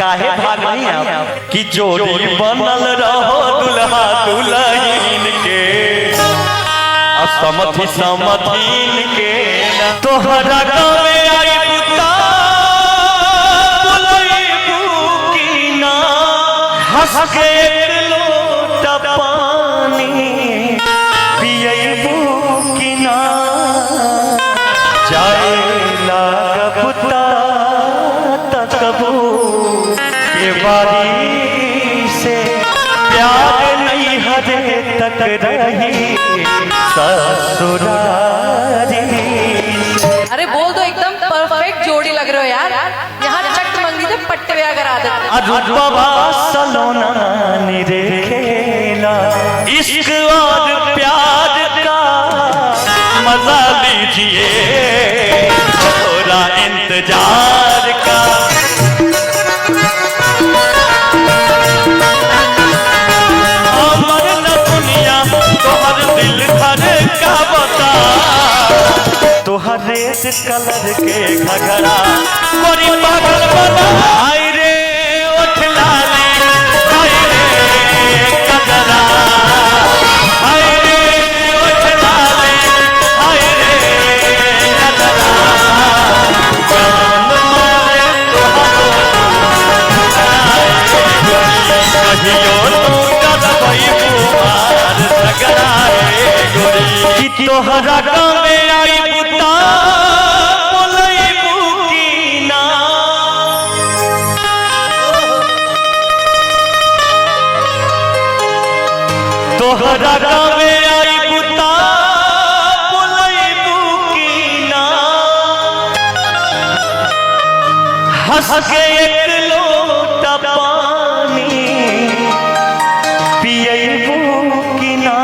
काहे भाग नहीं आप कि जोड़ी बनल रहो दुल्हा दुल्हन के असमथि समथीन के तोहरा गावे आई पुता बोलैबू की ना हंस के एक लोटा पानी पियैबू की ना जाए लागा पुता तकबू के बारी से प्यार नहीं हरे तक रही ससुरारी। अरे बोल दो, एकदम परफेक्ट जोड़ी लग रहे हो यार। यहाँ चट मंगी थे पट्टे ब्याह करा देते। अरुबा सलोना निरे खेला इश्क और प्यार का मजा लीजिए थोड़ा इंतजार का। अमर न दुनिया तोहर दिल भर का बता तोहर रेड कलर के घघरा कोरी पागल बना। आई रे ओठ लाली आई रे कजरा आई रे ओठ लाली आई रे कजरा जान मारे कहियो तू करबई पुकार झगड़ा रे गोरी कि तोहरा गावे आई पुता बोलैबू की ना तोहरा गावे आई पुता बोलैबू की ना हंस के एक लोटा पानी पियैबू की ना।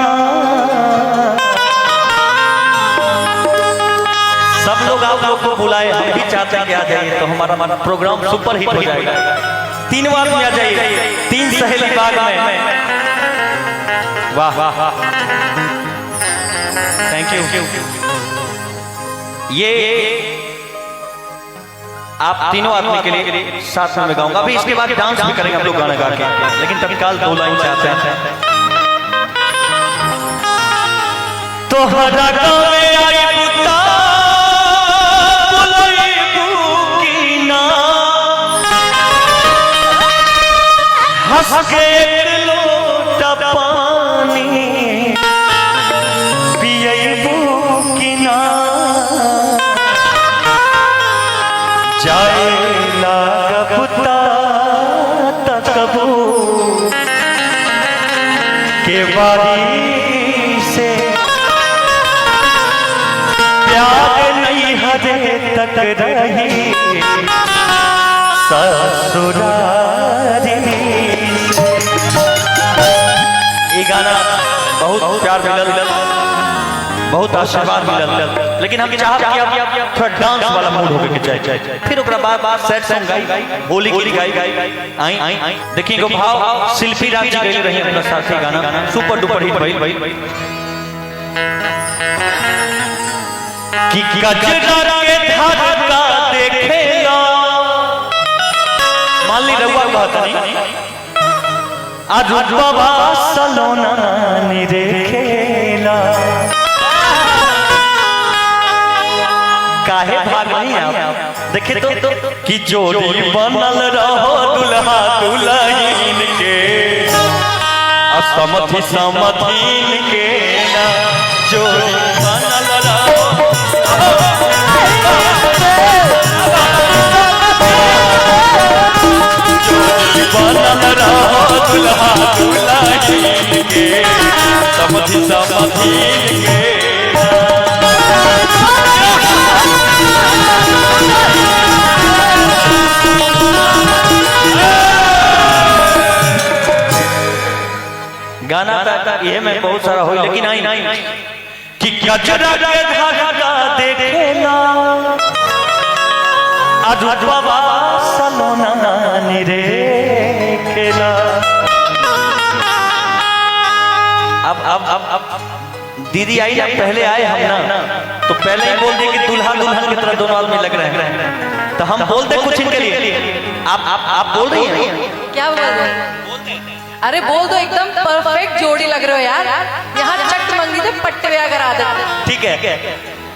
सब लोग आप लोग को बुलाए, हम भी चाहते हैं कि आ जाइए तो हमारा प्रोग्राम सुपर हिट हो जाएगा। 3 बार में आ जाइए, 3 सहेली बाग में। वाह वाह थैंक यू। ये आप तीनों आदमी के लिए साथ में गाऊंगा। अभी इसके बाद डांस भी करेंगे हम लोग गाना गा के, लेकिन तत्काल 2 लाइन चाहते हैं। तोहरा गावे आई पुता बोलैबू की ना हंस के एक लोटा पानी पियैबू की ना जाए लागा पुता तकबू के बारी से प्यार नहीं हरे तक रही ससुरारी। ये गाना बहुत प्यार मिलल, बहुत आशीर्वाद मिलल, लेकिन हम चाहते हैं कि आप थोड़ा डांस वाला मूड होके के चाहिए। फिर ओकरा बाद सैड सॉन्ग गाई, होली गीत गाई। आई देखिए को भाव शिल्पी राज जी गई रही अपना साथी गाना सुपर डुपर हिट भइल कि गजरा के धार का देखेला। मान ली रउआ कहता नहीं अरुबा सलोना निरे खेला काहे भाग नहीं आप देखे तो कि जोड़ी बनल रहो दुल्हा दुल्हन के असमथि समथीन के ना जोड़ी बनल रहो जोड़ी बनल रहो दुल्हा दुल्हन के समथि समथीन के गाना ये मैं बहुत सारा हो, लेकिन आई कि गजरा के धागा देखेला अरुबा सलोना निरे खेला। अब दीदी आई ना, पहले आए हम ना तो पहले ही बोल दिए कि दुल्हा दुल्हन की तरह दोनों आदमी लग रहे हैं, तो हम बोलते कुछ इनके लिए आप बोल रही हैं? क्या बोल रहे हैं? अरे बोल दो, एकदम परफेक्ट जोड़ी लग रहे हो यार। यहाँ चट मंगी थे पट्टे ब्याह करा दे। ठीक है,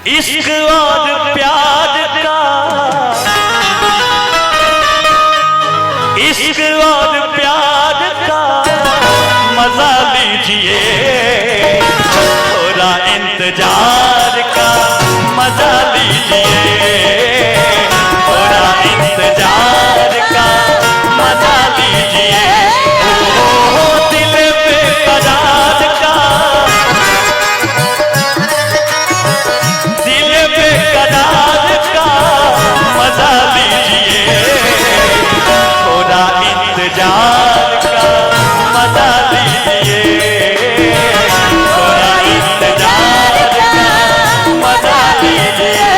इश्क और प्यार का, इश्क और प्यार का मजा लीजिए, थोड़ा इंतजार का मजा लीजिए, थोड़ा इंतजार का मजा लीजिए। ओ दिल बेकरार का, दिल बेकरार का मजा लीजिए, थोड़ा इंतजार का मजा लीजिए, थोड़ा इंतजार का मजा लीजिए।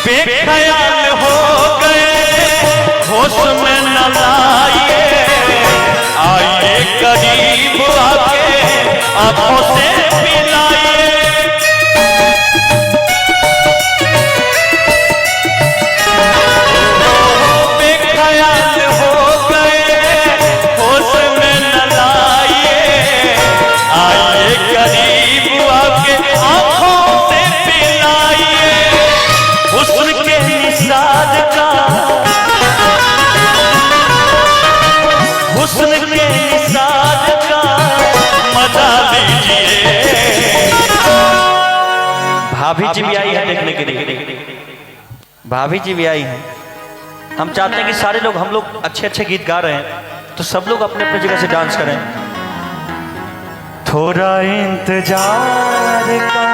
बेख्याल हो गए होश में न लाइए, आइए करीब आके आंखों से पिलाइए। बेख्याल हो गए होश में न लाइए, आइए करीब आके आंखों से पिलाइए। हुस्न के निषाद का, हुस्न के निषाद का मजा लीजिए। भाभी जी भी आई है देखने के लिए, भाभी जी भी आई हैं। हम चाहते हैं कि सारे लोग, हम लोग अच्छे अच्छे गीत गा रहे हैं तो सब लोग अपने अपने जगह से डांस करें। थोड़ा इंतजार का